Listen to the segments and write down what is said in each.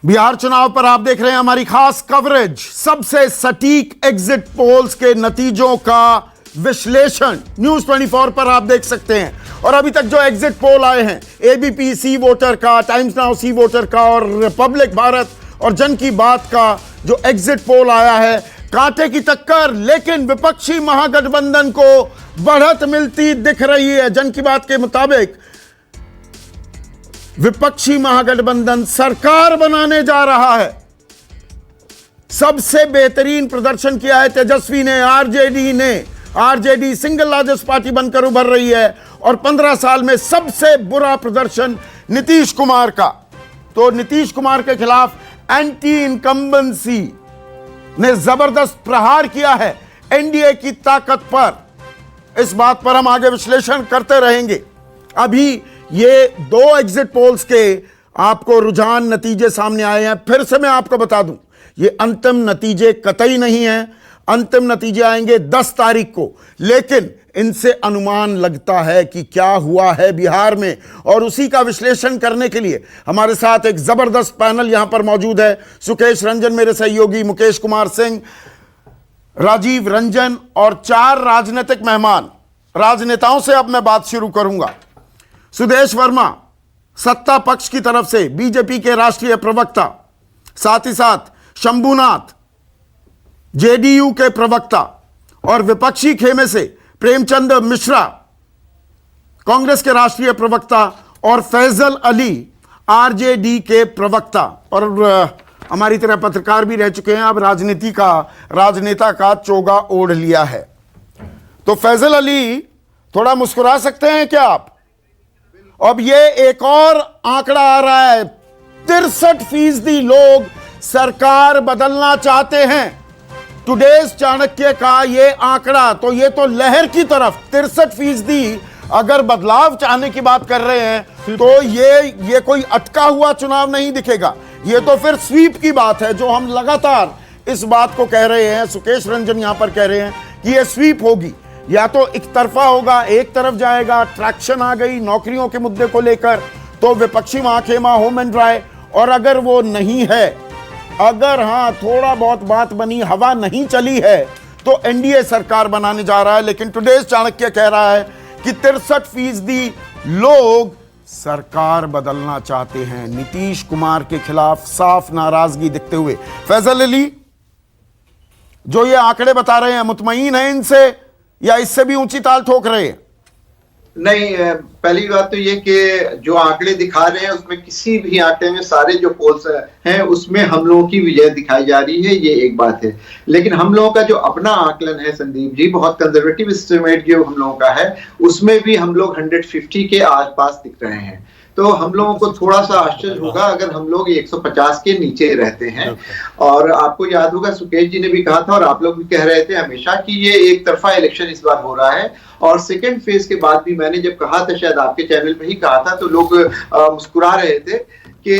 बिहार चुनाव पर आप देख रहे हैं हमारी खास कवरेज। सबसे सटीक एग्जिट पोल्स के नतीजों का विश्लेषण न्यूज 24 पर आप देख सकते हैं। और अभी तक जो एग्जिट पोल आए हैं, एबीपी सी वोटर का, टाइम्स नाउ सी वोटर का और रिपब्लिक भारत और जन की बात का जो एग्जिट पोल आया है, कांटे की टक्कर, लेकिन विपक्षी महागठबंधन को बढ़त मिलती दिख रही है। जन की बात के मुताबिक विपक्षी महागठबंधन सरकार बनाने जा रहा है। सबसे बेहतरीन प्रदर्शन किया है तेजस्वी ने, आरजेडी सिंगल लार्जेस्ट पार्टी बनकर उभर रही है। और 15 साल में सबसे बुरा प्रदर्शन नीतीश कुमार का। तो नीतीश कुमार के खिलाफ एंटी इनकम्बेंसी ने जबरदस्त प्रहार किया है एनडीए की ताकत पर। इस बात पर हम आगे विश्लेषण करते रहेंगे। अभी ये दो एग्जिट पोल्स के आपको रुझान नतीजे सामने आए हैं। फिर से मैं आपको बता दूं, ये अंतिम नतीजे कतई नहीं है। अंतिम नतीजे आएंगे 10 तारीख को, लेकिन इनसे अनुमान लगता है कि क्या हुआ है बिहार में। और उसी का विश्लेषण करने के लिए हमारे साथ एक जबरदस्त पैनल यहां पर मौजूद है। सुकेश रंजन मेरे सहयोगी, मुकेश कुमार सिंह, राजीव रंजन और 4 राजनीतिक मेहमान। राजनेताओं से अब मैं बात शुरू करूंगा। सुदेश वर्मा सत्ता पक्ष की तरफ से बीजेपी के राष्ट्रीय प्रवक्ता, साथ ही साथ शंभुनाथ जेडीयू के प्रवक्ता, और विपक्षी खेमे से प्रेमचंद मिश्रा कांग्रेस के राष्ट्रीय प्रवक्ता, और फैजल अली आरजेडी के प्रवक्ता, और हमारी तरह पत्रकार भी रह चुके हैं। अब राजनेता का चोगा ओढ़ लिया है। तो फैजल अली, थोड़ा मुस्कुरा सकते हैं क्या आप? अब ये एक और आंकड़ा आ रहा है, 63% लोग सरकार बदलना चाहते हैं। टुडेज चाणक्य का ये आंकड़ा, तो ये तो लहर की तरफ 63% अगर बदलाव चाहने की बात कर रहे हैं तो ये कोई अटका हुआ चुनाव नहीं दिखेगा। ये तो फिर स्वीप की बात है, जो हम लगातार इस बात को कह रहे हैं। सुकेश रंजन यहां पर कह रहे हैं कि ये स्वीप होगी, या तो एक तरफा होगा, एक तरफ जाएगा। ट्रैक्शन आ गई नौकरियों के मुद्दे को लेकर, तो विपक्षी महाखेमा होम एंड ड्राई। और अगर वो नहीं है, अगर हां थोड़ा बहुत बात बनी, हवा नहीं चली है, तो एनडीए सरकार बनाने जा रहा है। लेकिन टुडेज चाणक्य कह रहा है कि 63% लोग सरकार बदलना चाहते हैं। नीतीश कुमार के खिलाफ साफ नाराजगी दिखते हुए फैजल अली, जो ये आंकड़े बता रहे हैं, मुतमईन है इनसे या इससे भी ऊंची ताल ठोक रहे हैं? नहीं, पहली बात तो ये कि जो आंकड़े दिखा रहे हैं उसमें किसी भी आंकड़े में, सारे जो पोल्स हैं उसमें हम लोगों की विजय दिखाई जा रही है, ये एक बात है। लेकिन हम लोगों का जो अपना आकलन है संदीप जी, बहुत कंजर्वेटिव एस्टिमेट जो हम लोगों का है, उसमें भी हम लोग 150 के आसपास दिख रहे हैं। तो हम लोगों को थोड़ा सा आश्चर्य होगा अगर हम लोग 150 के नीचे रहते हैं। और आपको याद होगा, सुकेश जी ने भी कहा था और आप लोग भी कह रहे थे हमेशा कि ये एक तरफा इलेक्शन इस बार हो रहा है। और सेकंड फेज के बाद भी मैंने जब कहा था, शायद आपके चैनल पे ही कहा था, तो लोग मुस्कुरा रहे थे कि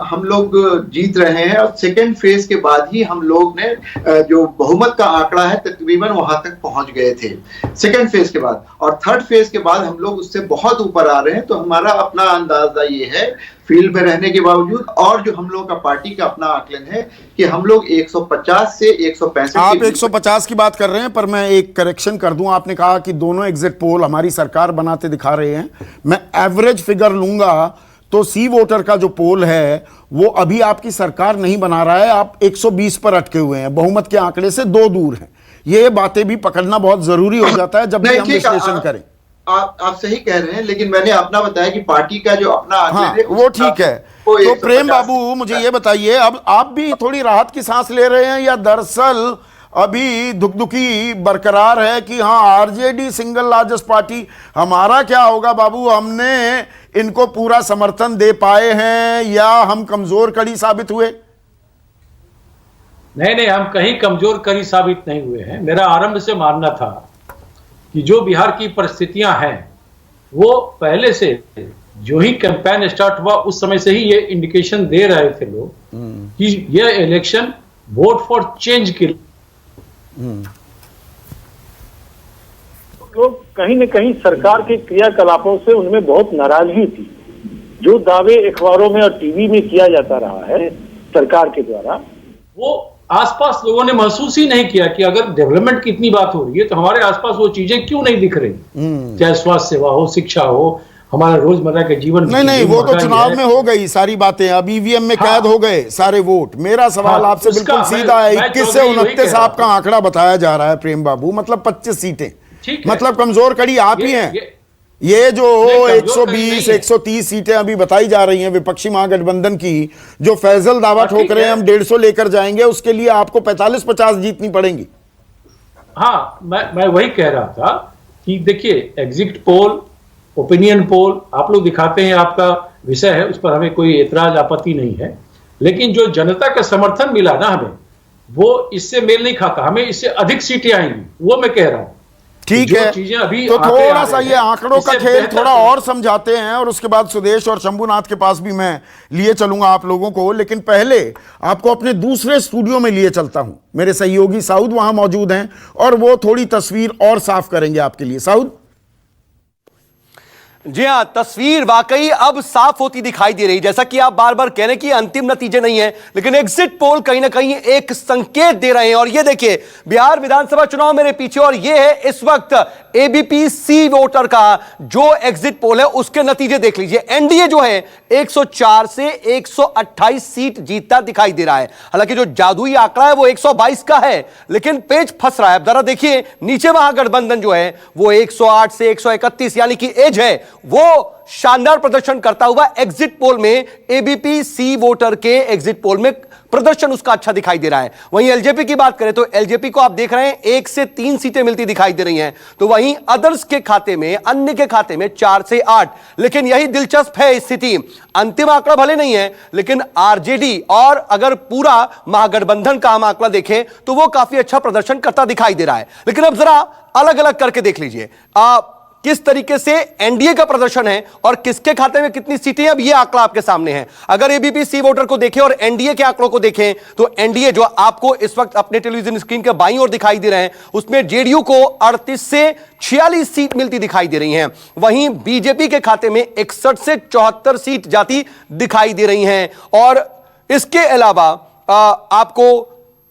हम लोग जीत रहे हैं। और सेकेंड फेज के बाद ही हम लोग ने जो बहुमत का आंकड़ा है तकरीबन वहां तक पहुंच गए थे सेकेंड फेज के बाद। और थर्ड फेज के बाद हम लोग उससे बहुत ऊपर आ रहे हैं। तो हमारा अपना अंदाजा ये है, फील्ड में रहने के बावजूद, और जो हम लोग का पार्टी का अपना आकलन है कि हम लोग 150 से 165। आप 150 की बात कर रहे हैं, पर मैं एक करेक्शन कर दूं। आपने कहा कि दोनों एग्जिट पोल हमारी सरकार बनाते दिखा रहे हैं। मैं एवरेज फिगर लूंगा तो सी वोटर का जो पोल है वो अभी आपकी सरकार नहीं बना रहा है। आप 120 पर अटके हुए हैं, बहुमत के आंकड़े से 2 दूर हैं। ये बातें भी पकड़ना बहुत जरूरी हो जाता है जब भी हम विश्लेषण करें। आप सही कह रहे हैं, लेकिन मैंने अपना बताया कि पार्टी का जो अपना हाँ, वो ठीक है। तो प्रेम बाबू, मुझे ये बताइए, अब आप भी थोड़ी राहत की सांस ले रहे हैं या दरअसल अभी धुकधुकी बरकरार है कि हाँ आरजेडी सिंगल लार्जेस्ट पार्टी, हमारा क्या होगा बाबू, हमने इनको पूरा समर्थन दे पाए हैं या हम कमजोर कड़ी साबित हुए? नहीं, हम कहीं कमजोर कड़ी साबित नहीं हुए हैं। मेरा आरंभ से मानना था कि जो बिहार की परिस्थितियां हैं वो पहले से, जो ही कैंपेन स्टार्ट हुआ उस समय से ही ये इंडिकेशन दे रहे थे लोग कि ये इलेक्शन वोट फॉर चेंज के लोग कहीं न कहीं सरकार के क्रियाकलापों से उनमें बहुत नाराजगी थी। जो दावे अखबारों में और टीवी में किया जाता रहा है सरकार के द्वारा, वो आसपास लोगों ने महसूस ही नहीं किया कि अगर डेवलपमेंट की इतनी बात हो रही है तो हमारे आसपास वो चीजें क्यों नहीं दिख रही, चाहे स्वास्थ्य सेवा हो, शिक्षा हो, हमारा रोजमर्रा के जीवन। नहीं, वो तो चुनाव में हो गई सारी बातें, अब ईवीएम में कैद हो गए सारे वोट। मेरा सवाल आपसे बिल्कुल सीधा है, 21 से 29 आपका आंकड़ा बताया जा रहा है प्रेम बाबू, मतलब 25 सीटें, मतलब कमजोर कड़ी आप ही हैं। ये जो 120 130 सीटें अभी बताई जा रही हैं विपक्षी महागठबंधन की, जो फैजल दावा ठोक रहे हैं हम 150 लेकर जाएंगे, उसके लिए आपको 45-50 जीतनी पड़ेंगी। हाँ, मैं वही कह रहा था कि देखिए, एग्जिट पोल, ओपिनियन पोल आप लोग दिखाते हैं, आपका विषय है, उस पर हमें कोई एतराज आपत्ति नहीं है, लेकिन जो जनता का समर्थन मिला ना हमें, वो इससे मेल नहीं खाता। हमें इससे अधिक सीटें आएंगी, वो मैं कह रहा हूं। ठीक है, चीजें अभी तो थोड़ा सा ये आंकड़ों का खेल थोड़ा और समझाते हैं, और उसके बाद सुदेश और शंभुनाथ के पास भी मैं लिए चलूंगा आप लोगों को, लेकिन पहले आपको अपने दूसरे स्टूडियो में लिए चलता हूं। मेरे सहयोगी साउद वहां मौजूद हैं और वो थोड़ी तस्वीर और साफ करेंगे आपके लिए। साउद। जी हां, तस्वीर वाकई अब साफ होती दिखाई दे रही। जैसा कि आप बार बार कह रहे हैं कि अंतिम नतीजे नहीं है, लेकिन एग्जिट पोल कहीं ना कहीं एक संकेत दे रहे हैं। और ये देखिए, बिहार विधानसभा चुनाव मेरे पीछे, और ये है इस वक्त एबीपी सी वोटर का जो एग्जिट पोल है, उसके नतीजे देख लीजिए। एनडीए जो है 104 से 128 सीट जीतता दिखाई दे रहा है। हालांकि जो जादुई आंकड़ा है वो 122 का है, लेकिन पेज फंस रहा है। अब जरा देखिए, नीचे महागठबंधन जो है वो 108 से 131 यानी कि एज है, वो शानदार प्रदर्शन करता हुआ एग्जिट पोल में, एबीपी सी वोटर के एग्जिट पोल में प्रदर्शन उसका अच्छा दिखाई दे रहा है। वहीं एलजेपी की बात करें तो एलजेपी को आप देख रहे हैं 1 से 3 सीटें मिलती दिखाई दे रही हैं, तो वहीं अदर्स के खाते में, अन्य के खाते में 4 से 8। लेकिन यही दिलचस्प है स्थिति, अंतिम आंकड़ा भले नहीं है, लेकिन आरजेडी और अगर पूरा महागठबंधन का हम आंकड़ा देखें तो वो काफी अच्छा प्रदर्शन करता दिखाई दे रहा है। लेकिन अब जरा अलग अलग करके देख लीजिए किस तरीके से एनडीए का प्रदर्शन है और किसके खाते में कितनी सीटें। अब ये आंकड़ा आपके सामने है। अगर एबीपी सी वोटर को देखें और एनडीए के आंकड़ों को देखें तो एनडीए जो आपको इस वक्त अपने टेलीविजन स्क्रीन के बाईं ओर दिखाई दे रहे हैं, उसमें जेडीयू को 38 से 46 सीट मिलती दिखाई दे रही हैं। वहीं बीजेपी के खाते में 61 से 74 सीट जाती दिखाई दे रही हैं। और इसके अलावा आपको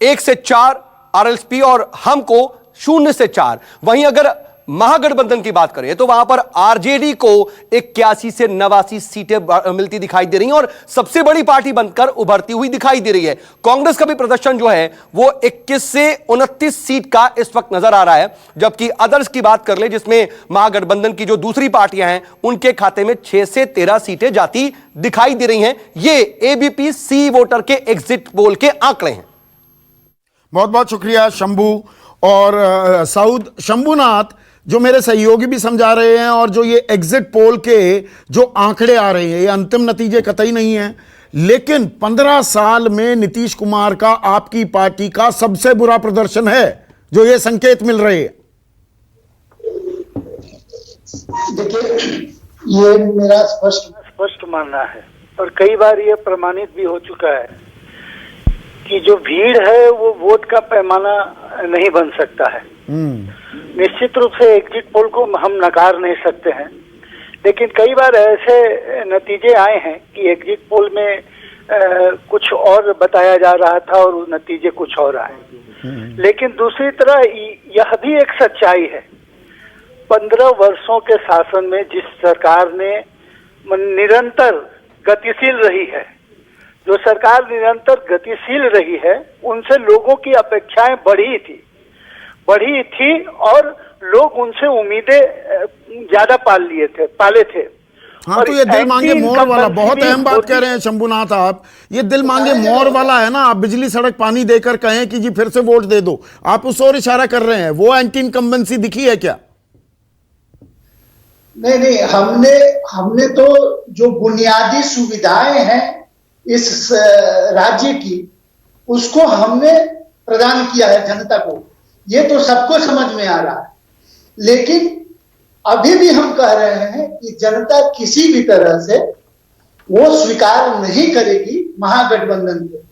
1 से 4 आरएलएसपी और हमको 0 से 4। वहीं अगर महागठबंधन की बात करें तो वहां पर आरजेडी को 81 से 89 सीटें मिलती दिखाई दे रही हैं और सबसे बड़ी पार्टी बनकर उभरती हुई दिखाई दे रही है। कांग्रेस का भी प्रदर्शन जो है वो 21 से 29 सीट का इस वक्त नजर आ रहा है। जबकि अदर्स की बात कर ले, जिसमें महागठबंधन की जो दूसरी पार्टियां हैं, उनके खाते में 6 से 13 सीटें जाती दिखाई दे रही हैं। ये एबीपी सी वोटर के एग्जिट पोल के आंकड़े हैं। बहुत बहुत शुक्रिया शंभू और साउद। शंभुनाथ, जो मेरे सहयोगी भी समझा रहे हैं, और जो ये एग्जिट पोल के जो आंकड़े आ रहे हैं, ये अंतिम नतीजे कतई नहीं है, लेकिन 15 साल में नीतीश कुमार का, आपकी पार्टी का सबसे बुरा प्रदर्शन है, जो ये संकेत मिल रहे हैं। देखिए, ये मेरा स्पष्ट मानना है और कई बार ये प्रमाणित भी हो चुका है कि जो भीड़ है वो वोट का पैमाना नहीं बन सकता है। निश्चित रूप से एग्जिट पोल को हम नकार नहीं सकते हैं, लेकिन कई बार ऐसे नतीजे आए हैं कि एग्जिट पोल में कुछ और बताया जा रहा था और नतीजे कुछ और आए। लेकिन दूसरी तरह यह भी एक सच्चाई है, 15 वर्षों के शासन में जिस सरकार ने निरंतर गतिशील रही है, जो सरकार निरंतर गतिशील रही है, उनसे लोगों की अपेक्षाएं बढ़ी थी और लोग उनसे उम्मीदें ज्यादा पाले थे। हाँ, तो ये दिल मांगे मोर वाला बहुत अहम बात कह रहे हैं शंभुनाथ आप। ये दिल मांगे मोर वाला है ना, आप बिजली सड़क पानी देकर कहें कि जी फिर से वोट दे दो, आप उस ओर इशारा कर रहे हैं। वो एंटी इनकम्बेंसी दिखी है क्या? नहीं, हमने तो जो बुनियादी सुविधाएं हैं इस राज्य की, उसको हमने प्रदान किया है जनता को, ये तो सबको समझ में आ रहा है। लेकिन अभी भी हम कह रहे हैं कि जनता किसी भी तरह से वो स्वीकार नहीं करेगी महागठबंधन को।